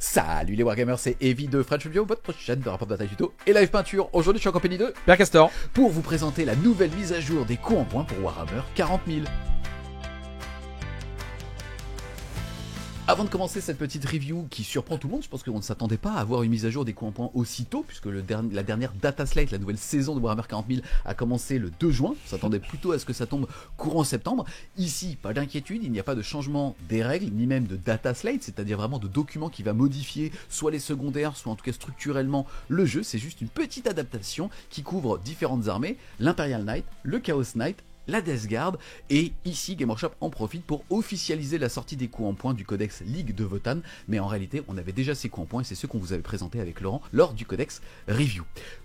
Salut les Wargamers, c'est Evie de French Review, votre chaîne de rapport de bataille tuto et live peinture. Aujourd'hui je suis en compagnie de Père Castor pour vous présenter la nouvelle mise à jour des coups en points pour Warhammer 40 000. Avant de commencer cette petite review qui surprend tout le monde, je pense qu'on ne s'attendait pas à avoir une mise à jour des coups en points aussitôt, puisque la dernière data slate, la nouvelle saison de Warhammer 40 000 a commencé le 2 juin. On s'attendait plutôt à ce que ça tombe courant septembre. Ici, pas d'inquiétude, il n'y a pas de changement des règles, ni même de data slate, c'est-à-dire vraiment de document qui va modifier soit les secondaires, soit en tout cas structurellement le jeu. C'est juste une petite adaptation qui couvre différentes armées, l'Imperial Knight, le Chaos Knight, la Death Guard, et ici Game Workshop en profite pour officialiser la sortie des coups en points du codex Ligue de Votan, mais en réalité on avait déjà ces coups en points et c'est ceux qu'on vous avait présentés avec Laurent lors du codex Review.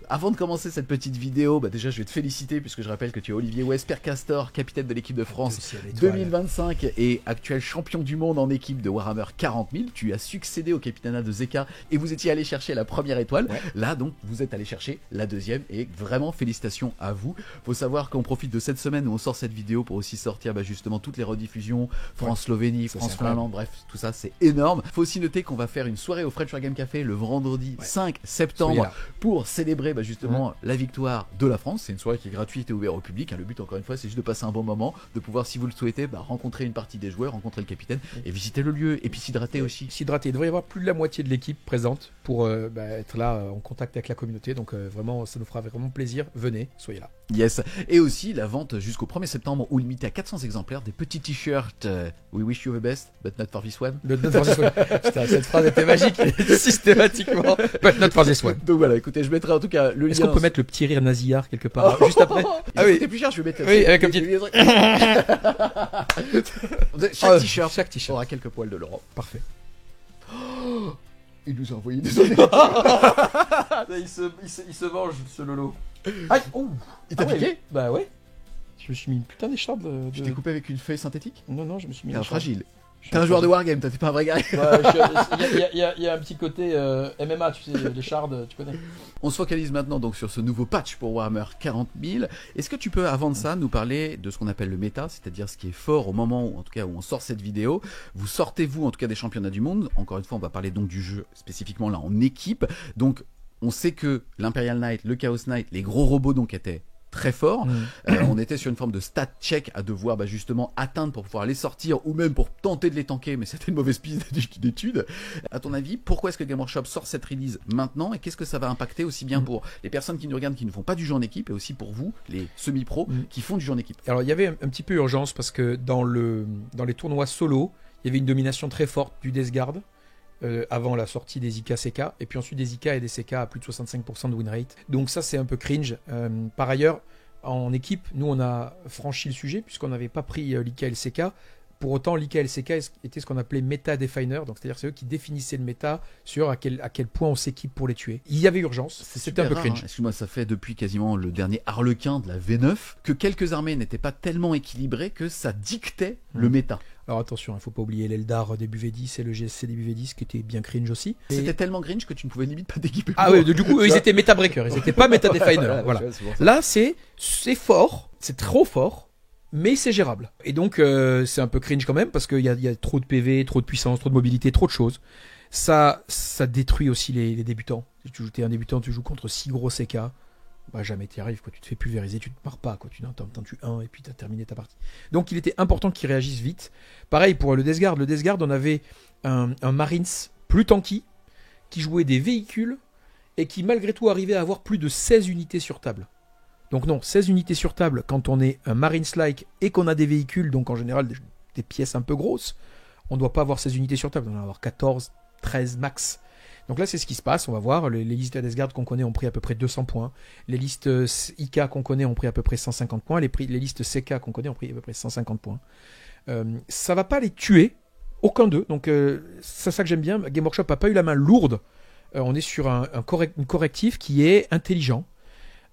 Avant de commencer cette petite vidéo, déjà je vais te féliciter puisque je rappelle que tu es Olivier West, Père Castor, capitaine de l'équipe de France 2025 et actuel champion du monde en équipe de Warhammer 40 000. Tu as succédé au capitanat de Zeka et vous étiez allé chercher la première étoile. Ouais. Là donc vous êtes allé chercher la deuxième et vraiment félicitations à vous. Faut savoir qu'on profite de cette semaine où on sort cette vidéo pour aussi sortir justement toutes les rediffusions, France-Slovénie, France-Finlande, bref, tout ça c'est énorme. Faut aussi noter qu'on va faire une soirée au French Wargame Café le vendredi 5 septembre pour célébrer justement la victoire de la France. C'est une soirée qui est gratuite et ouverte au public. Le but encore une fois c'est juste de passer un bon moment, de pouvoir si vous le souhaitez rencontrer une partie des joueurs, rencontrer le capitaine et visiter le lieu et puis s'hydrater aussi. S'hydrater, il devrait y avoir plus de la moitié de l'équipe présente pour être là en contact avec la communauté, donc vraiment ça nous fera vraiment plaisir, venez, soyez là. Yes, et aussi la vente jusqu'au 1er septembre ou limitée à 400 exemplaires des petits t-shirts We wish you the best, but not for this one. But not for this one. Putain, cette phrase était magique, systématiquement. But not for this one. Donc voilà, écoutez, je mettrai en tout cas le lien. Est-ce qu'on peut mettre le petit rire nasillard quelque part juste après? Ah oui, c'est plus cher, je vais mettre. Oui, avec un petit. Chaque t-shirt, aura quelques poils de Laurent. Parfait. Il nous a envoyé des il se venge, ce Lolo. Aïe, oh, il t'a piqué? Bah ouais. Je me suis mis une putain d'écharpe de... Tu t'es coupé avec une feuille synthétique? Non, je me suis mis une fragile. T'es un joueur de Wargame, t'es pas un vrai gars. Il y a un petit côté MMA, tu sais, les shards, tu connais. On se focalise maintenant donc sur ce nouveau patch pour Warhammer 40 000. Est-ce que tu peux, avant de ça, nous parler de ce qu'on appelle le méta, c'est-à-dire ce qui est fort au moment où, en tout cas, où on sort cette vidéo. Vous sortez, vous, en tout cas, des championnats du monde. Encore une fois, on va parler donc du jeu spécifiquement là en équipe. Donc, on sait que l'Imperial Knight, le Chaos Knight, les gros robots donc étaient très fort. On était sur une forme de stat check à devoir justement atteindre pour pouvoir les sortir ou même pour tenter de les tanker, mais c'était une mauvaise piste d'étude. À ton avis, pourquoi est-ce que Game Workshop sort cette release maintenant et qu'est-ce que ça va impacter aussi bien pour les personnes qui nous regardent qui ne font pas du jeu en équipe et aussi pour vous, les semi-pros qui font du jeu en équipe? Alors il y avait un petit peu urgence parce que dans les tournois solo, il y avait une domination très forte du Death Guard. Avant la sortie des IK-CK et puis ensuite des IK et des CK à plus de 65% de win rate, donc ça c'est un peu cringe. Par ailleurs en équipe nous on a franchi le sujet puisqu'on n'avait pas pris l'IK et le CK. Pour autant l'IK et le CK était ce qu'on appelait meta definer, donc c'est-à-dire c'est eux qui définissaient le méta sur à quel point on s'équipe pour les tuer. Il y avait urgence, c'était un peu cringe. Excuse-moi, ça fait depuis quasiment le dernier Harlequin de la V9 que quelques armées n'étaient pas tellement équilibrées que ça dictait le méta. Alors attention, il ne faut pas oublier l'Eldar début V10 et le GSC début V10 qui était bien cringe aussi. C'était tellement cringe que tu ne pouvais limite pas t'équiper. Ah oui, du coup, eux, ils étaient méta breaker, ils n'étaient pas méta definer. Voilà. Là, c'est fort, c'est trop fort, mais c'est gérable. Et donc, c'est un peu cringe quand même parce qu'il y a trop de PV, trop de puissance, trop de mobilité, trop de choses. Ça détruit aussi les débutants. Si tu es un débutant, tu joues contre 6 gros CK. Jamais t'y arrives, tu te fais pulvériser, tu te marres pas, t'en tues un et puis t'as terminé ta partie. Donc il était important qu'ils réagissent vite. Pareil pour le Death Guard. Le Death Guard, on avait un Marines plus tanky qui jouait des véhicules et qui malgré tout arrivait à avoir plus de 16 unités sur table. Donc non, 16 unités sur table quand on est un Marines-like et qu'on a des véhicules, donc en général des pièces un peu grosses, on ne doit pas avoir 16 unités sur table, on doit en avoir 14, 13 max. Donc là, c'est ce qui se passe, on va voir. Les listes Death Guard qu'on connaît ont pris à peu près 200 points. Les listes IK qu'on connaît ont pris à peu près 150 points. Les listes CK qu'on connaît ont pris à peu près 150 points. Ça va pas les tuer, aucun d'eux. Donc c'est ça que j'aime bien. Game Workshop n'a pas eu la main lourde. On est sur un correctif qui est intelligent.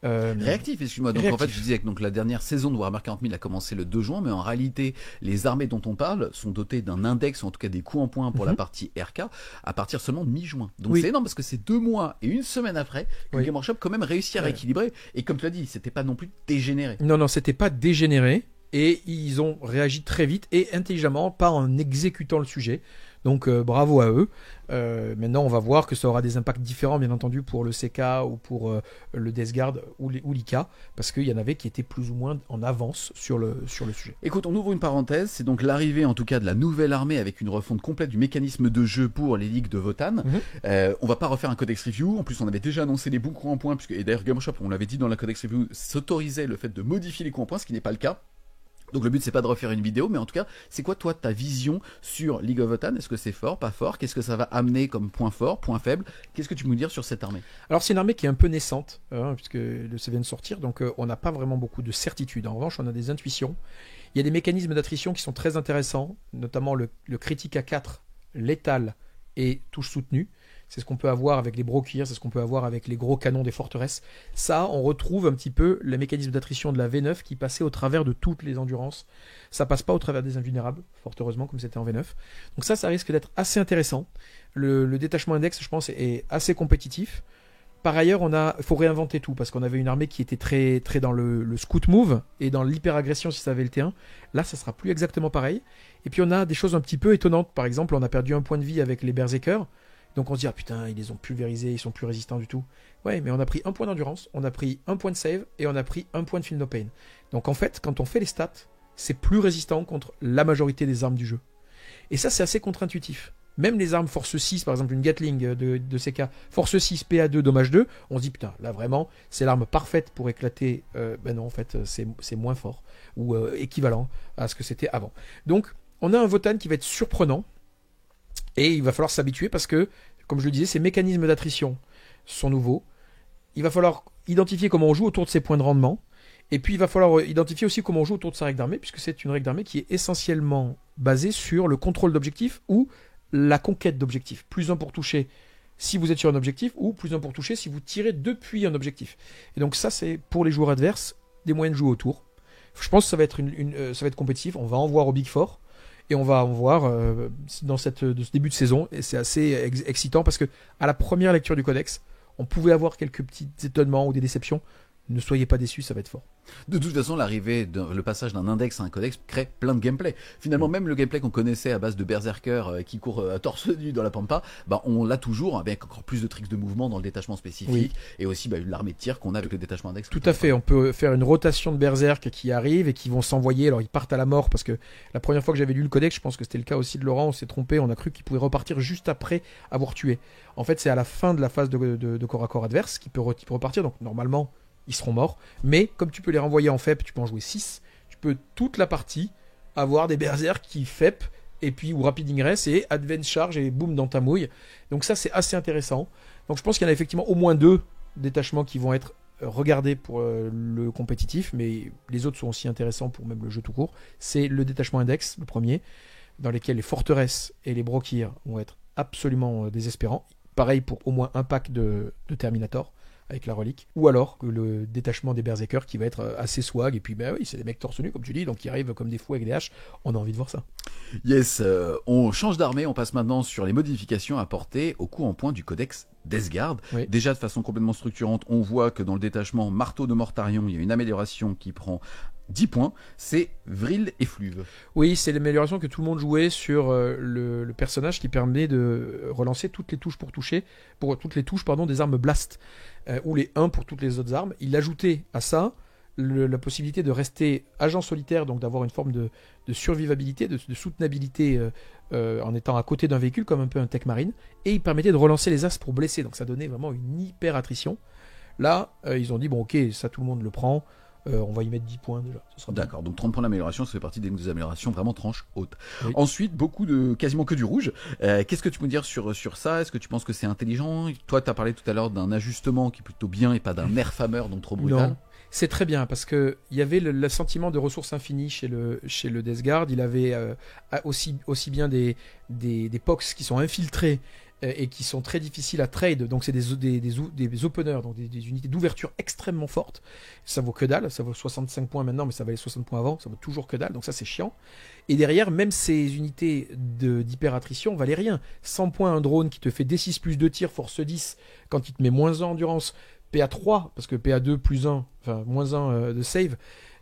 Réactif, excuse-moi. Donc en fait, je disais que donc, la dernière saison de Warhammer 40 000 a commencé le 2 juin, mais en réalité, les armées dont on parle sont dotées d'un index, ou en tout cas des coups en points pour la partie RK, à partir seulement de mi-juin. Donc c'est énorme parce que c'est 2 mois et une semaine après que Game Workshop quand même réussit à rééquilibrer. Et comme tu l'as dit, c'était pas non plus dégénéré. Non, c'était pas dégénéré. Et ils ont réagi très vite et intelligemment, pas en exécutant le sujet. Donc bravo à eux. Maintenant, on va voir que ça aura des impacts différents, bien entendu, pour le CK ou pour le Death Guard ou l'IK, parce qu'il y en avait qui étaient plus ou moins en avance sur le sujet. Écoute, on ouvre une parenthèse, c'est donc l'arrivée en tout cas de la nouvelle armée avec une refonte complète du mécanisme de jeu pour les ligues de Votann. On va pas refaire un codex review, en plus on avait déjà annoncé les bons coups en point, et d'ailleurs Game Workshop, on l'avait dit dans la codex review, s'autorisait le fait de modifier les coups en point, ce qui n'est pas le cas. Donc le but c'est pas de refaire une vidéo, mais en tout cas, c'est quoi toi ta vision sur League of Votann? Est-ce que c'est fort, pas fort? Qu'est-ce que ça va amener comme point fort, point faible? Qu'est-ce que tu peux nous dire sur cette armée? Alors c'est une armée qui est un peu naissante, puisque le C vient de sortir, donc on n'a pas vraiment beaucoup de certitudes. En revanche, on a des intuitions. Il y a des mécanismes d'attrition qui sont très intéressants, notamment le critique à 4, létal et touche soutenue. C'est ce qu'on peut avoir avec les brokirs, c'est ce qu'on peut avoir avec les gros canons des forteresses. Ça, on retrouve un petit peu le mécanisme d'attrition de la V9 qui passait au travers de toutes les endurances. Ça passe pas au travers des invulnérables, fort heureusement, comme c'était en V9. Donc ça risque d'être assez intéressant. Le détachement index, je pense, est assez compétitif. Par ailleurs, il faut réinventer tout, parce qu'on avait une armée qui était très, très dans le scout move et dans l'hyperagression si ça avait le T1. Là, ça sera plus exactement pareil. Et puis on a des choses un petit peu étonnantes. Par exemple, on a perdu un point de vie avec les berserkers. Donc on se dit, ah putain, ils les ont pulvérisés, ils sont plus résistants du tout. Ouais, mais on a pris un point d'endurance, on a pris un point de save et on a pris un point de feel no pain. Donc en fait, quand on fait les stats, c'est plus résistant contre la majorité des armes du jeu. Et ça, c'est assez contre-intuitif. Même les armes Force 6, par exemple une Gatling de CK, Force 6, PA2, dommage 2, on se dit, putain, là vraiment, c'est l'arme parfaite pour éclater. Ben non, en fait, c'est moins fort, ou équivalent à ce que c'était avant. Donc, on a un Votann qui va être surprenant. Et il va falloir s'habituer parce que, comme je le disais, ces mécanismes d'attrition sont nouveaux. Il va falloir identifier comment on joue autour de ses points de rendement. Et puis il va falloir identifier aussi comment on joue autour de sa règle d'armée, puisque c'est une règle d'armée qui est essentiellement basée sur le contrôle d'objectifs ou la conquête d'objectifs. Plus 1 pour toucher si vous êtes sur un objectif, ou plus 1 pour toucher si vous tirez depuis un objectif. Et donc ça, c'est pour les joueurs adverses, des moyens de jouer autour. Je pense que ça va être, ça va être compétitif. On va en voir au Big Four. Et on va en voir dans ce début de saison. Et c'est assez excitant parce que à la première lecture du codex, on pouvait avoir quelques petits étonnements ou des déceptions. Ne soyez pas déçus, ça va être fort. De toute façon, le passage d'un index à un codex crée plein de gameplay. Finalement, même le gameplay qu'on connaissait à base de berserker qui court à torse nu dans la pampa, on l'a toujours avec encore plus de tricks de mouvement dans le détachement spécifique et aussi l'armée de tir qu'on a avec le détachement index. Tout à fait, on peut faire une rotation de berserk qui arrive et qui vont s'envoyer. Alors ils partent à la mort parce que la première fois que j'avais lu le codex, je pense que c'était le cas aussi de Laurent, on s'est trompé, on a cru qu'ils pouvaient repartir juste après avoir tué. En fait, c'est à la fin de la phase de corps à corps adverse qu'ils peuvent repartir, donc normalement ils seront morts, mais comme tu peux les renvoyer en FEP, tu peux en jouer 6, tu peux toute la partie avoir des berserks qui FEP, et puis ou rapid ingress, et advance charge, et boum dans ta mouille. Donc ça c'est assez intéressant. Donc je pense qu'il y en a effectivement au moins 2 détachements qui vont être regardés pour le compétitif, mais les autres sont aussi intéressants pour même le jeu tout court. C'est le détachement index, le premier, dans lequel les forteresses et les brokirs vont être absolument désespérants. Pareil pour au moins un pack de Terminator, avec la relique, ou alors que le détachement des berserkers qui va être assez swag, et puis oui, c'est des mecs torse nu comme tu dis, donc qui arrivent comme des fous avec des haches, on a envie de voir ça. Yes, on change d'armée, on passe maintenant sur les modifications apportées au coup en point du codex Death Guard. Oui. Déjà de façon complètement structurante, on voit que dans le détachement Marteau de Mortarion, il y a une amélioration qui prend 10 points, c'est Vril et Fluve. Oui, c'est l'amélioration que tout le monde jouait sur le personnage qui permet de relancer toutes les touches des armes blast, ou les 1 pour toutes les autres armes. Il ajoutait à ça la possibilité de rester agent solitaire, donc d'avoir une forme de survivabilité, de soutenabilité en étant à côté d'un véhicule, comme un peu un tech marine, et il permettait de relancer les as pour blesser, donc ça donnait vraiment une hyper attrition. Là, ils ont dit, bon ok, ça tout le monde le prend, on va y mettre 10 points déjà. D'accord, donc 30 points d'amélioration, ça fait partie des améliorations vraiment tranche haute. Oui. Ensuite, quasiment que du rouge. Qu'est-ce que tu peux dire sur ça? Est-ce que tu penses que c'est intelligent? Toi, tu as parlé tout à l'heure d'un ajustement qui est plutôt bien et pas d'un nerf hammer, donc trop brutal. Non, c'est très bien parce que il y avait le sentiment de ressources infinies chez le Death Guard. Il avait aussi bien des POX qui sont infiltrés et qui sont très difficiles à trade, donc c'est des openers, donc des unités d'ouverture extrêmement fortes. Ça vaut que dalle, ça vaut 65 points maintenant, mais ça valait 60 points avant, ça vaut toujours que dalle, donc ça c'est chiant. Et derrière, même ces unités d'hyper-attrition valaient rien. 100 points un drone qui te fait D6 plus 2 tirs, force 10, quand il te met moins 1 endurance, PA3, parce que PA2 plus 1, enfin moins 1 de save,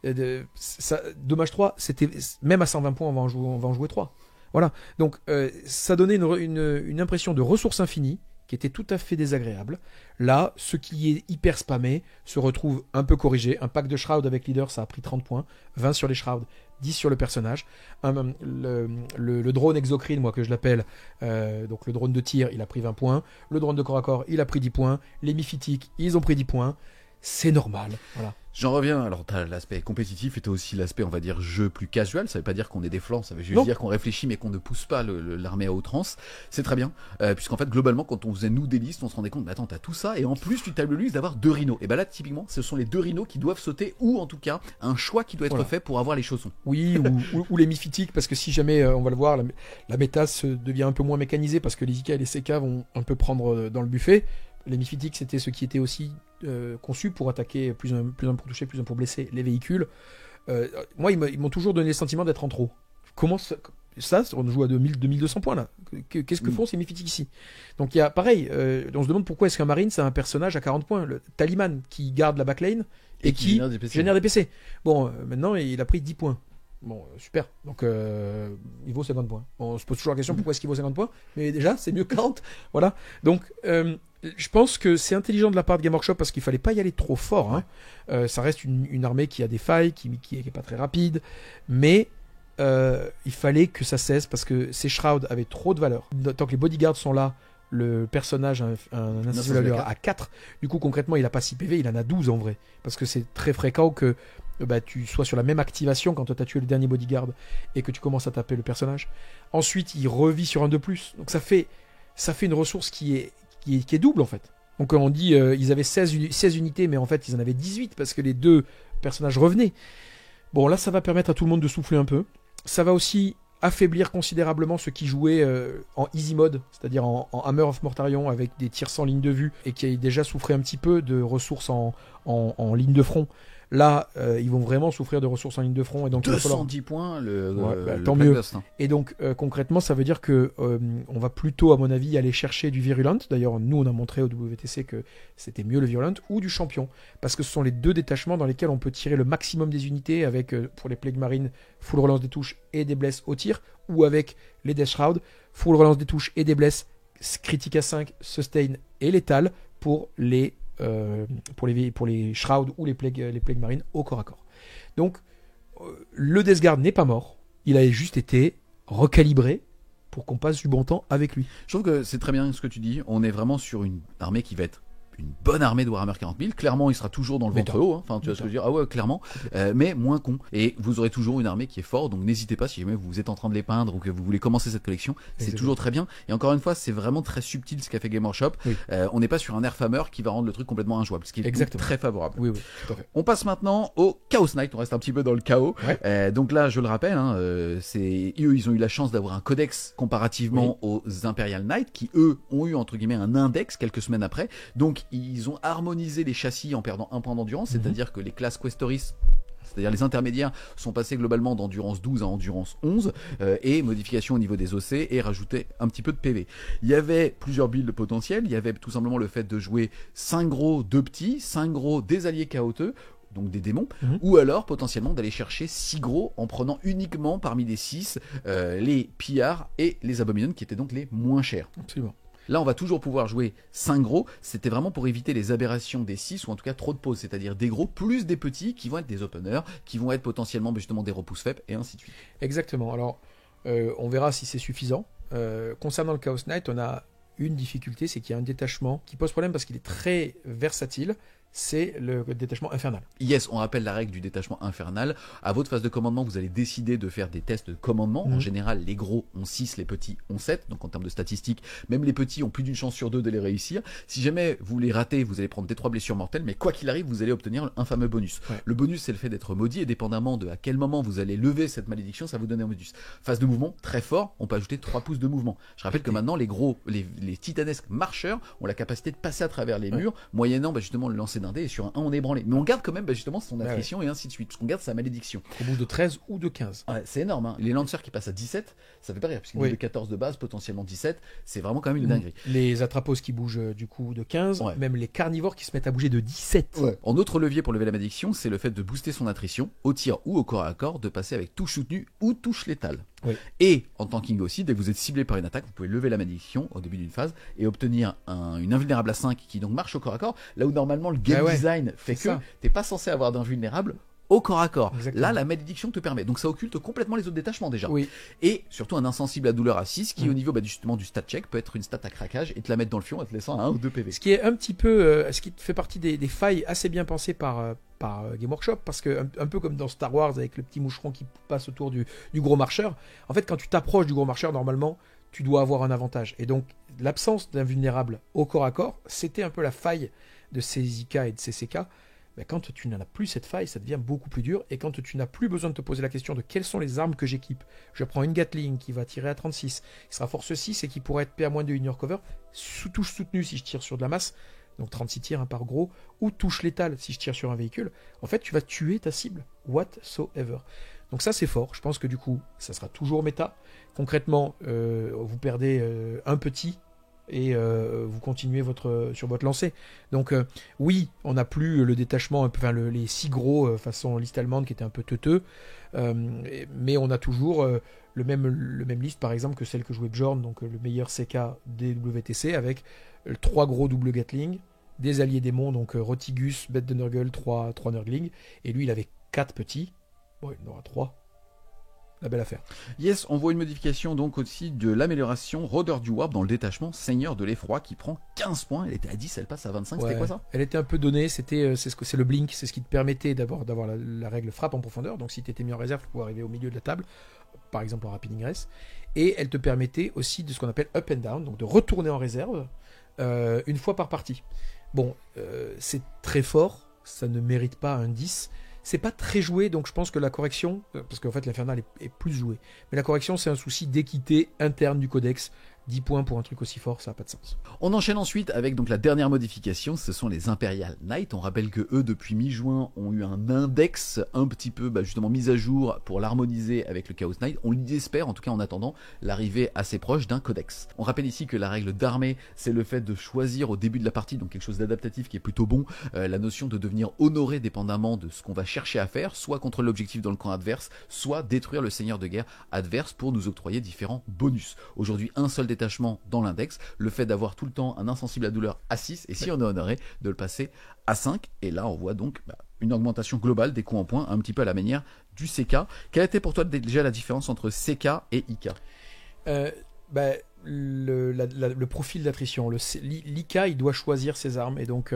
dommage 3, c'était, même à 120 points, on va en jouer 3. Voilà. Donc ça donnait une impression de ressources infinies qui était tout à fait désagréable. Là, ce qui est hyper spammé se retrouve un peu corrigé. Un pack de Shroud avec leader, ça a pris 30 points. 20 sur les Shrouds, 10 sur le personnage. Le drone exocrine, moi que je l'appelle, donc le drone de tir, il a pris 20 points. Le drone de corps à corps, il a pris 10 points. Les Miphytiques, ils ont pris 10 points. C'est normal. Voilà. J'en reviens, alors t'as l'aspect compétitif et t'as aussi l'aspect, on va dire, jeu plus casual. Ça veut pas dire qu'on est des flancs, ça veut juste dire qu'on réfléchit mais qu'on ne pousse pas l'armée à outrance. C'est très bien, puisqu'en fait, globalement, quand on faisait nous des listes, on se rendait compte, mais attends, t'as tout ça, et en plus, tu tables d'avoir 2 rhinos. Et bah là, typiquement, ce sont les 2 rhinos qui doivent sauter, ou en tout cas, un choix qui doit être fait pour avoir les chaussons. Oui, ou les Miphytiques, parce que si jamais, on va le voir, la méta devient un peu moins mécanisée, parce que les IK et les CK vont un peu prendre dans le buffet. Les Miphytiques, c'était ceux qui étaient aussi conçus pour attaquer plus un pour toucher, plus un pour blesser les véhicules. Moi, ils m'ont toujours donné le sentiment d'être en trop. Comment ça, on joue à 2200 points là. Qu'est-ce que font ces Miphytiques ici? Donc il y a pareil, on se demande pourquoi est-ce qu'un Marine c'est un personnage à 40 points, le Taliman qui garde la backline et qui génère des PC. Bon, maintenant il a pris 10 points. Bon, super. Donc, il vaut 50 points. Bon, on se pose toujours la question pourquoi est-ce qu'il vaut 50 points, mais déjà, c'est mieux que 40. Voilà. Donc, je pense que c'est intelligent de la part de Game Workshop parce qu'il fallait pas y aller trop fort. Hein. Ça reste une armée qui a des failles, qui est pas très rapide, mais il fallait que ça cesse parce que ces Shrouds avaient trop de valeur. Tant que les bodyguards sont là, le personnage a un insensible à 4. Du coup, concrètement, il a pas 6 PV, il en a 12 en vrai. Parce que c'est très fréquent que tu sois sur la même activation quand tu as tué le dernier bodyguard et que tu commences à taper le personnage. Ensuite, il revit sur un de plus. Donc ça fait une ressource qui est double en fait. Donc on dit ils avaient 16 unités, mais en fait ils en avaient 18 parce que les 2 personnages revenaient. Bon, là ça va permettre à tout le monde de souffler un peu. Ça va aussi affaiblir considérablement ceux qui jouaient en easy mode, c'est-à-dire en Hammer of Mortarion avec des tirs sans ligne de vue et qui déjà souffraient un petit peu de ressources en ligne de front. Là, ils vont vraiment souffrir de ressources en ligne de front. Et donc, 210 points, tant mieux. Et donc, concrètement, ça veut dire que on va plutôt, à mon avis, aller chercher du Virulent. D'ailleurs, nous, on a montré au WTC que c'était mieux le Virulent ou du Champion. Parce que ce sont les 2 détachements dans lesquels on peut tirer le maximum des unités avec, pour les Plague Marines, full relance des touches et des blesses au tir. Ou avec les Death Shroud, full relance des touches et des blesses, critique à 5, sustain et létal pour les Shrouds ou les Plague Marines au corps à corps. Donc, le Death Guard n'est pas mort. Il a juste été recalibré pour qu'on passe du bon temps avec lui. Je trouve que c'est très bien ce que tu dis. On est vraiment sur une armée qui va être une bonne armée de Warhammer 40 000. Clairement, il sera toujours dans le ventre haut. Hein. Enfin, tu vois ce que je veux dire? Ah ouais, clairement. Mais moins con. Et vous aurez toujours une armée qui est forte. Donc n'hésitez pas, si jamais vous êtes en train de les peindre ou que vous voulez commencer cette collection, c'est toujours très bien. Et encore une fois, c'est vraiment très subtil ce qu'a fait Game Workshop. Oui. On n'est pas sur un Nerfhammer qui va rendre le truc complètement injouable, ce qui est très favorable. Oui, tout à fait. On passe maintenant au Chaos Knight. On reste un petit peu dans le chaos. Ouais. Donc là, je le rappelle, hein, eux, ils ont eu la chance d'avoir un codex comparativement aux Imperial Knights qui, eux, ont eu entre guillemets un index quelques semaines après. Donc ils ont harmonisé les châssis en perdant un point d'endurance, c'est-à-dire que les classes Questoris, c'est-à-dire les intermédiaires, sont passés globalement d'endurance 12 à endurance 11 et modification au niveau des OC et rajouter un petit peu de PV. Il y avait plusieurs builds potentiels, il y avait tout simplement le fait de jouer 5 gros, 2 petits, 5 gros, des alliés chaoteux, donc des démons, ou alors potentiellement d'aller chercher 6 gros en prenant uniquement parmi les 6 les pillards et les abominons qui étaient donc les moins chers. Absolument. Là, on va toujours pouvoir jouer 5 gros. C'était vraiment pour éviter les aberrations des 6 ou en tout cas trop de pauses, c'est-à-dire des gros plus des petits qui vont être des openers, qui vont être potentiellement justement des repousses faibles et ainsi de suite. Exactement. Alors, on verra si c'est suffisant. Concernant le Chaos Knight, on a une difficulté, c'est qu'il y a un détachement qui pose problème parce qu'il est très versatile. C'est le détachement infernal. Yes, on rappelle la règle du détachement infernal. À votre phase de commandement, vous allez décider de faire des tests de commandement. En général, les gros ont 6, les petits ont 7. Donc en termes de statistiques, même les petits ont plus d'une chance sur 2 de les réussir. Si jamais vous les ratez, vous allez prendre des 3 blessures mortelles. Mais quoi qu'il arrive, vous allez obtenir un fameux bonus. Ouais. Le bonus, c'est le fait d'être maudit. Et dépendamment de à quel moment vous allez lever cette malédiction, ça vous donne un bonus. Phase de mouvement, très fort, on peut ajouter 3 pouces de mouvement. Je rappelle que maintenant, les gros, les titanesques marcheurs ont la capacité de passer à travers les murs, moyennant justement le lancer d'un dé, et sur un 1 on est branlé. Mais on garde quand même justement son attrition et ainsi de suite, parce qu'on garde sa malédiction. Au bout de 13 ou de 15. Ouais, c'est énorme, hein. Les lancers qui passent à 17, ça fait pas rire, parce qu'il y a de 14 de base, potentiellement 17, c'est vraiment quand même une dinguerie. Les attrapos qui bougent du coup de 15, même les carnivores qui se mettent à bouger de 17. Ouais. En autre levier pour lever la malédiction, c'est le fait de booster son attrition, au tir ou au corps à corps, de passer avec touche soutenue ou touche létale. Oui. Et en tanking aussi, dès que vous êtes ciblé par une attaque, vous pouvez lever la malédiction au début d'une phase et obtenir une invulnérable à 5 qui donc marche au corps à corps, là où normalement le game design fait que t'es pas censé avoir d'invulnérable au corps à corps. Exactement. Là, la malédiction te permet. Donc ça occulte complètement les autres détachements déjà. Oui. Et surtout un insensible à douleur à 6 qui au niveau justement du stat check peut être une stat à craquage et te la mettre dans le fion en te laissant à 1 ou 2 PV. Ce qui est un petit peu, ce qui fait partie des failles assez bien pensées par Game Workshop, parce que un peu comme dans Star Wars avec le petit moucheron qui passe autour du gros marcheur, en fait quand tu t'approches du gros marcheur, normalement tu dois avoir un avantage. Et donc l'absence d'invulnérable au corps à corps, c'était un peu la faille de ces IK et de ces CK. Ben, quand tu n'en as plus cette faille, ça devient beaucoup plus dur. Et quand tu n'as plus besoin de te poser la question de quelles sont les armes que j'équipe, je prends une Gatling qui va tirer à 36, qui sera force 6 et qui pourrait être PA-2 in your cover, touche soutenue si je tire sur de la masse, donc 36 tirs par gros, ou touche létale si je tire sur un véhicule. En fait, tu vas tuer ta cible, whatsoever. Donc ça, c'est fort. Je pense que du coup, ça sera toujours méta. Concrètement, vous perdez un petit et vous continuez sur votre lancée. Donc oui, on n'a plus le détachement, enfin les 6 gros façon liste allemande qui était un peu teuteux, mais on a toujours le même liste par exemple que celle que jouait Bjorn, donc le meilleur CK des WTC avec 3 gros double Gatling, des alliés démons, donc Rotigus, Bête de Nurgle, 3 Nurgling, et lui il avait 4 petits, bon il en aura 3. La belle affaire. Yes, on voit une modification donc aussi de l'amélioration Rôdeur du Warp dans le détachement Seigneur de l'Effroi qui prend 15 points. Elle était à 10, elle passe à 25. C'était quoi ça? Elle était un peu donnée. C'est le blink, c'est ce qui te permettait d'avoir la règle frappe en profondeur. Donc si tu étais mis en réserve, tu pouvais arriver au milieu de la table, par exemple en rapid ingress. Et elle te permettait aussi de ce qu'on appelle up and down, donc de retourner en réserve une fois par partie. Bon, c'est très fort, ça ne mérite pas un 10. C'est pas très joué, donc je pense que la correction, parce qu'en fait l'Infernal est plus joué, mais la correction c'est un souci d'équité interne du codex. 10 points pour un truc aussi fort, ça n'a pas de sens. On enchaîne ensuite avec donc la dernière modification, ce sont les Imperial Knights. On rappelle que eux, depuis mi-juin, ont eu un index un petit peu justement mis à jour pour l'harmoniser avec le Chaos Knight. On l'espère, en tout cas en attendant, l'arrivée assez proche d'un codex. On rappelle ici que la règle d'armée, c'est le fait de choisir au début de la partie, donc quelque chose d'adaptatif qui est plutôt bon, la notion de devenir honoré dépendamment de ce qu'on va chercher à faire, soit contre l'objectif dans le camp adverse, soit détruire le seigneur de guerre adverse pour nous octroyer différents bonus. Aujourd'hui, un seul détachement dans l'index, le fait d'avoir tout le temps un insensible à douleur à 6 et si on est honoré de le passer à 5, et là on voit donc une augmentation globale des coups en points un petit peu à la manière du CK. Quelle était pour toi déjà la différence entre CK et IK? Le profil d'attrition, l'IK il doit choisir ses armes et donc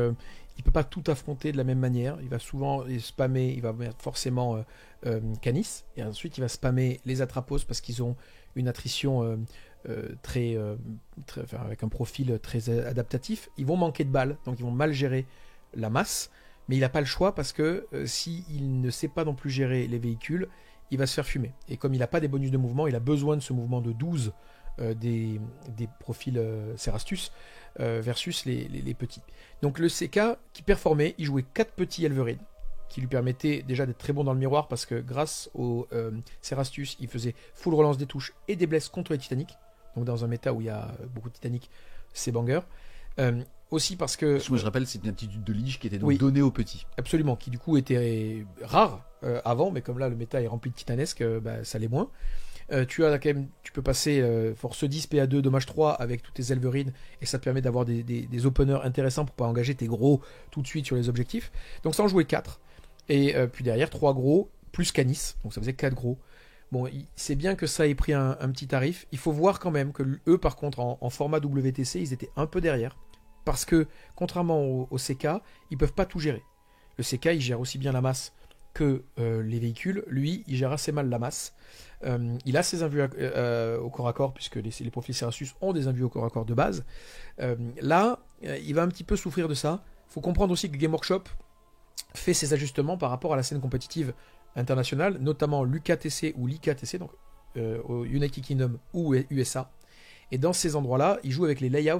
il peut pas tout affronter de la même manière. Il va souvent spammer, il va mettre forcément Canis et ensuite il va spammer les Atropos parce qu'ils ont une attrition avec un profil très adaptatif. Ils vont manquer de balles, donc ils vont mal gérer la masse, mais il n'a pas le choix parce que s'il ne sait pas non plus gérer les véhicules, il va se faire fumer. Et comme il n'a pas des bonus de mouvement, il a besoin de ce mouvement de 12 des profils Cerastus versus les petits. Donc le CK qui performait, il jouait 4 petits Elverine qui lui permettait déjà d'être très bon dans le miroir parce que grâce au Cerastus, il faisait full relance des touches et des blesses contre les Titanic. Donc dans un méta où il y a beaucoup de Titanic, c'est banger. Aussi parce que... Moi je rappelle, c'est une attitude de Lich qui était donc donnée aux petits. Absolument, qui du coup était rare avant, mais comme là le méta est rempli de titanesques, ça l'est moins. Tu peux passer force 10, PA2, dommage 3 avec toutes tes Elverines et ça te permet d'avoir des openers intéressants pour pas engager tes gros tout de suite sur les objectifs. Donc ça en jouait 4. Et puis derrière 3 gros plus Canis, donc ça faisait 4 gros. Bon, c'est bien que ça ait pris un petit tarif. Il faut voir quand même que eux, par contre, en format WTC, ils étaient un peu derrière. Parce que, contrairement au CK, ils peuvent pas tout gérer. Le CK, il gère aussi bien la masse que les véhicules. Lui, il gère assez mal la masse. Il a ses invus au corps à corps, puisque les profils Cerastus ont des invus au corps à corps de base. Là, il va un petit peu souffrir de ça. Il faut comprendre aussi que Game Workshop fait ses ajustements par rapport à la scène compétitive internationale, notamment l'UKTC ou l'IKTC, donc au United Kingdom ou USA. Et dans ces endroits-là, ils jouent avec les layouts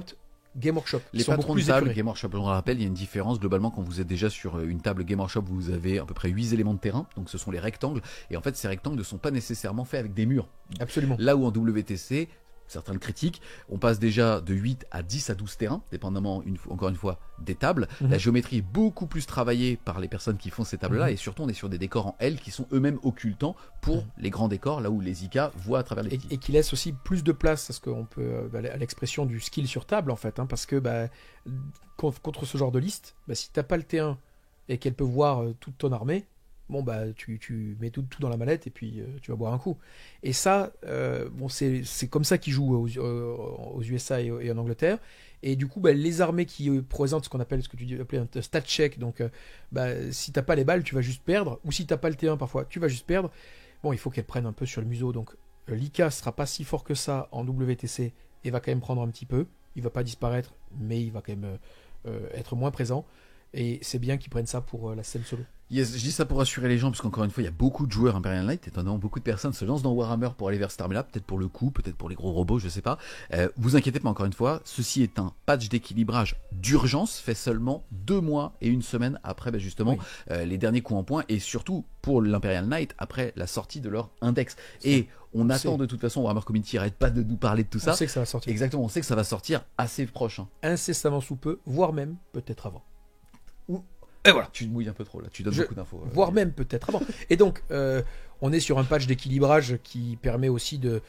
Game Workshop. Les patrons de table Game Workshop, on le rappelle, il y a une différence. Globalement, quand vous êtes déjà sur une table Game Workshop, vous avez à peu près 8 éléments de terrain. Donc ce sont les rectangles. Et en fait, ces rectangles ne sont pas nécessairement faits avec des murs. Absolument. Là où en WTC, certains le critiquent. On passe déjà de 8 à 10 à 12 terrains, dépendamment, encore une fois, des tables. La géométrie est beaucoup plus travaillée par les personnes qui font ces tables-là, et surtout, on est sur des décors en L qui sont eux-mêmes occultants pour les grands décors, là où les IK voient à travers les petits. Et qui laissent aussi plus de place, parce qu'on peut, à l'expression du skill sur table, en fait, parce que contre ce genre de liste, si t'as pas le T1 et qu'elle peut voir toute ton armée, bon tu mets tout dans la mallette et puis tu vas boire un coup. Et ça, c'est comme ça qu'ils jouent aux USA et en Angleterre. Et du coup, les armées qui présentent ce qu'on appelle, ce que tu appelais un stat check, donc si t'as pas les balles, tu vas juste perdre, ou si t'as pas le T1 parfois, tu vas juste perdre. Bon, il faut qu'elles prennent un peu sur le museau, donc l'IK sera pas si fort que ça en WTC et va quand même prendre un petit peu. Il va pas disparaître, mais il va quand même être moins présent. Et c'est bien qu'ils prennent ça pour la scène solo. Yes, je dis ça pour rassurer les gens, parce qu'encore une fois, il y a beaucoup de joueurs Imperial Knight, étonnamment, beaucoup de personnes se lancent dans Warhammer pour aller vers cette armée-là, peut-être pour le coup, peut-être pour les gros robots, je sais pas. Vous inquiétez pas, encore une fois, ceci est un patch d'équilibrage d'urgence, fait seulement 2 mois et 1 semaine après, justement, les derniers coups en point, et surtout, pour l'Imperial Knight, après la sortie de leur index. Et on attend de toute façon, Warhammer Community arrête pas de nous parler de tout ça. On sait que ça va sortir. Exactement, on sait que ça va sortir assez proche. Incessamment sous peu, voire même peut-être avant. Et voilà. Tu te mouilles un peu trop là, tu donnes beaucoup d'infos. Voire même peut-être avant. Et donc, on est sur un patch d'équilibrage qui permet aussi de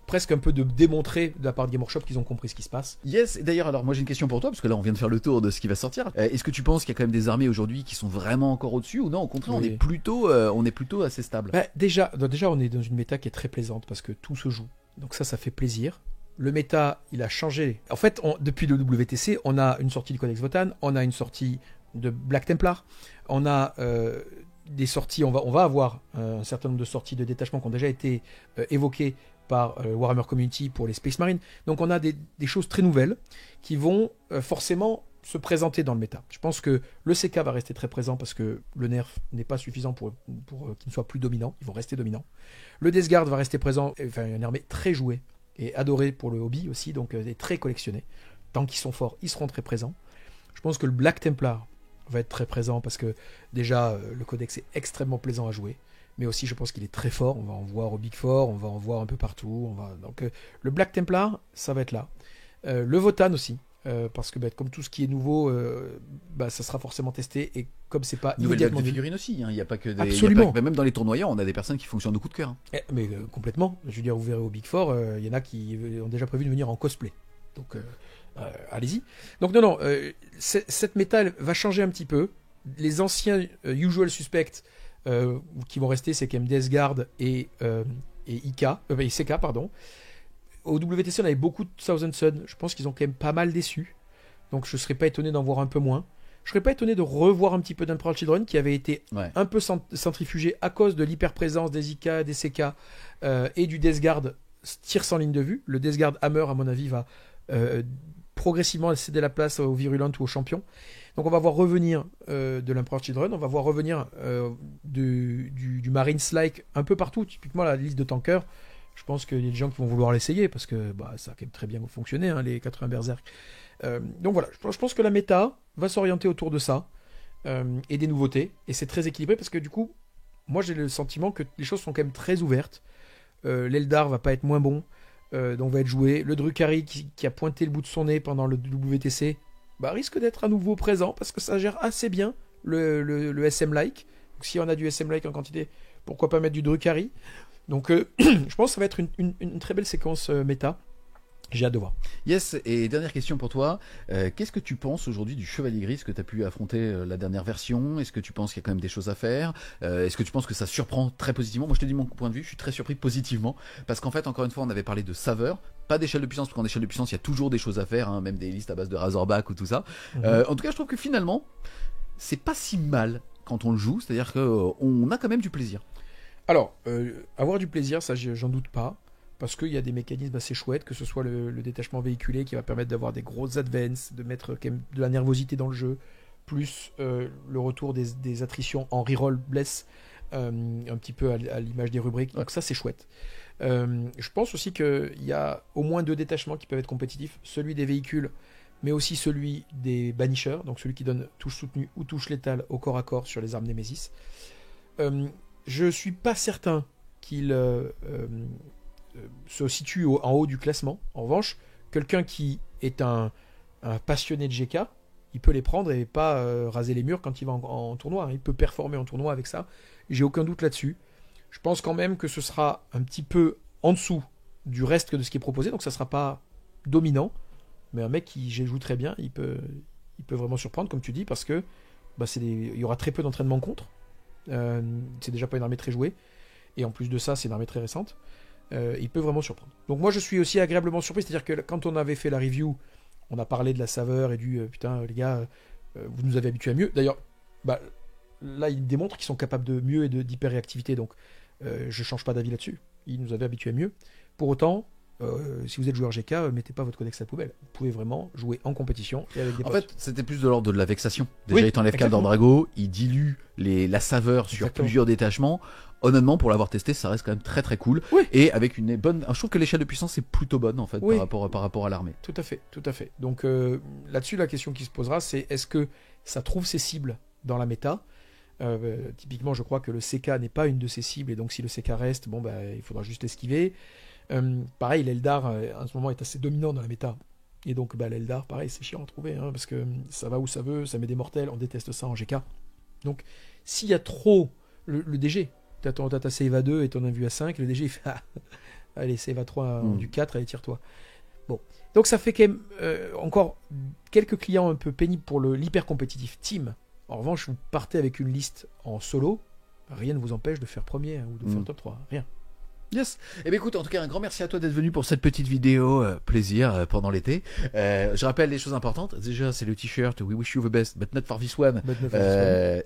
presque un peu de démontrer de la part de Game Workshop qu'ils ont compris ce qui se passe. Yes, et d'ailleurs, alors moi j'ai une question pour toi, parce que là on vient de faire le tour de ce qui va sortir. Est-ce que tu penses qu'il y a quand même des armées aujourd'hui qui sont vraiment encore au-dessus, ou non, au contraire, on est plutôt assez stable? Déjà, on est dans une méta qui est très plaisante, parce que tout se joue. Donc ça fait plaisir. Le méta, il a changé. En fait, depuis le WTC, on a une sortie du Codex Votan, on a une sortie de Black Templar, on a des sorties, on va avoir un certain nombre de sorties de détachement qui ont déjà été évoquées par Warhammer Community pour les Space Marines. Donc on a des choses très nouvelles qui vont forcément se présenter dans le méta. Je pense que le CK va rester très présent parce que le nerf n'est pas suffisant pour qu'il ne soit plus dominant. Ils vont rester dominants. Le Death Guard va rester présent, enfin une armée très jouée et adorée pour le hobby aussi, donc très collectionnée. Tant qu'ils sont forts, ils seront très présents. Je pense que le Black Templar va être très présent parce que déjà le codex est extrêmement plaisant à jouer, mais aussi je pense qu'il est très fort. On va en voir au Big Four, on va en voir un peu partout. Donc le Black Templar, ça va être là. Le Votan aussi, parce que comme tout ce qui est nouveau, ça sera forcément testé, et comme c'est pas nouvelle immédiatement de figurines aussi, il n'y a pas que des. Absolument. Même dans les tournoyants, on a des personnes qui fonctionnent de coup de cœur. Mais complètement. Je veux dire, vous verrez au Big Four, il y en a qui ont déjà prévu de venir en cosplay. Donc allez-y. Donc non, cette méta va changer un petit peu. Les anciens usual suspects qui vont rester, c'est quand même Death Guard et CK, pardon. Au WTC, on avait beaucoup de Thousand Sun. Je pense qu'ils ont quand même pas mal déçu. Donc je serais pas étonné d'en voir un peu moins. Je serais pas étonné de revoir un petit peu d'Emperor Children qui avait été un peu centrifugé à cause de l'hyperprésence des IK, des CK et du Death Guard tir sans ligne de vue. Le Death Guard Hammer, à mon avis, va progressivement céder la place aux Virulent ou aux champions. Donc on va voir revenir de l'Emperor Children, on va voir revenir du Marines-like un peu partout, typiquement la liste de tankers. Je pense qu'il y a des gens qui vont vouloir l'essayer parce que ça a quand même très bien fonctionné, les 80 Berserk. Donc voilà, je pense que la méta va s'orienter autour de ça et des nouveautés, et c'est très équilibré parce que du coup, moi j'ai le sentiment que les choses sont quand même très ouvertes. L'Eldar va pas être moins bon, donc va être joué. Le Drukhari qui a pointé le bout de son nez pendant le WTC risque d'être à nouveau présent parce que ça gère assez bien le SM-like. Donc si on a du SM-like en quantité, pourquoi pas mettre du Drukhari. Donc je pense que ça va être une très belle séquence méta. J'ai hâte de voir. Yes, et dernière question pour toi. Qu'est-ce que tu penses aujourd'hui du Chevalier Gris que tu as pu affronter la dernière version? Est-ce que tu penses qu'il y a quand même des choses à faire? Est-ce que tu penses que ça surprend très positivement? Moi, je te dis mon point de vue, je suis très surpris positivement. Parce qu'en fait, encore une fois, on avait parlé de saveur, pas d'échelle de puissance, parce qu'en échelle de puissance, il y a toujours des choses à faire, même des listes à base de Razorback ou tout ça. En tout cas, je trouve que finalement, c'est pas si mal quand on le joue, c'est-à-dire qu'on a quand même du plaisir. Alors, avoir du plaisir, ça, j'en doute pas. Parce qu'il y a des mécanismes assez chouettes, que ce soit le détachement véhiculé qui va permettre d'avoir des grosses advances, de mettre quand même de la nervosité dans le jeu, plus le retour des attritions en reroll bless, un petit peu à l'image des rubriques. Donc ça, c'est chouette. Je pense aussi qu'il y a au moins 2 détachements qui peuvent être compétitifs. Celui des véhicules, mais aussi celui des banishers, donc celui qui donne touche soutenue ou touche létale au corps à corps sur les armes Némésis. Je suis pas certain qu'il se situe en haut du classement. En revanche, quelqu'un qui est un passionné de GK, il peut les prendre et pas raser les murs quand il va en tournoi. Il peut performer en tournoi avec ça. J'ai aucun doute là-dessus. Je pense quand même que ce sera un petit peu en dessous du reste de ce qui est proposé, donc ça sera pas dominant. Mais un mec qui joue très bien, il peut vraiment surprendre, comme tu dis, parce que il y aura très peu d'entraînement contre. C'est déjà pas une armée très jouée. Et en plus de ça, c'est une armée très récente. Il peut vraiment surprendre. Donc moi, je suis aussi agréablement surpris. C'est-à-dire que quand on avait fait la review, on a parlé de la saveur et du putain, les gars, vous nous avez habitués à mieux. D'ailleurs, là, ils démontrent qu'ils sont capables de mieux et d'hyper-réactivité. Donc, je change pas d'avis là-dessus. Ils nous avaient habitués à mieux. Pour autant, si vous êtes joueur GK, mettez pas votre codex à la poubelle. Vous pouvez vraiment jouer en compétition et avec des potes. En fait, c'était plus de l'ordre de la vexation. Déjà, il t'enlève 4 d'Andrago, il dilue la saveur sur plusieurs détachements. Honnêtement, pour l'avoir testé, ça reste quand même très très cool. Oui. Et avec une bonne. Je trouve que l'échelle de puissance est plutôt bonne en fait par rapport à l'armée. Tout à fait, tout à fait. Donc là-dessus, la question qui se posera, c'est est-ce que ça trouve ses cibles dans la méta? Typiquement, je crois que le CK n'est pas une de ses cibles, et donc si le CK reste, il faudra juste esquiver. Pareil, l'Eldar en ce moment est assez dominant dans la méta. Et donc l'Eldar, pareil, c'est chiant à trouver, parce que ça va où ça veut, ça met des mortels, on déteste ça en GK. Donc s'il y a trop le DG, t'as ta Seva 2 et ton invu à 5, le DG il fait allez, Seva 3 du 4, allez, tire-toi. Bon. Donc ça fait quand même encore quelques clients un peu pénibles pour l'hyper compétitif team. En revanche, vous partez avec une liste en solo, rien ne vous empêche de faire premier ou de faire top 3, rien. Yes. Eh bien écoute, en tout cas un grand merci à toi d'être venu pour cette petite vidéo plaisir pendant l'été. Je rappelle les choses importantes. Déjà c'est le t-shirt We Wish You the Best but not for this one,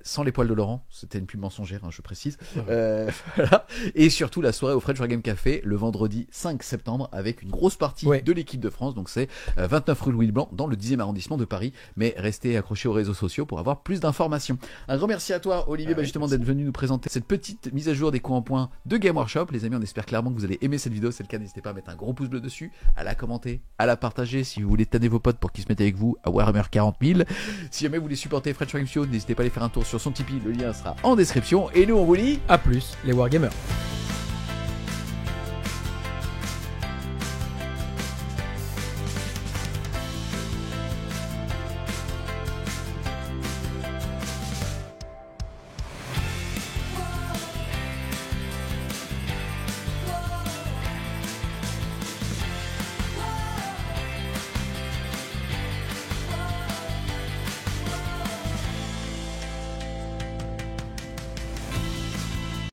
sans les poils de Laurent. C'était une pub mensongère, je précise. Voilà. Et surtout la soirée au French Wargame Café le vendredi 5 septembre avec une grosse partie de l'équipe de France. Donc c'est 29 rue Louis Leblanc dans le 10e arrondissement de Paris. Mais restez accrochés aux réseaux sociaux pour avoir plus d'informations. Un grand merci à toi Olivier justement d'être venu nous présenter cette petite mise à jour des coups en point de Game Workshop. Les amis, on espère clairement que vous allez aimer cette vidéo. Si c'est le cas, n'hésitez pas à mettre un gros pouce bleu dessus, à la commenter, à la partager si vous voulez tanner vos potes pour qu'ils se mettent avec vous à Warhammer 40 000. Si jamais vous voulez supporter French Wargame Studio, n'hésitez pas à aller faire un tour sur son Tipeee, le lien sera en description. Et nous on vous dit à plus les Wargamers.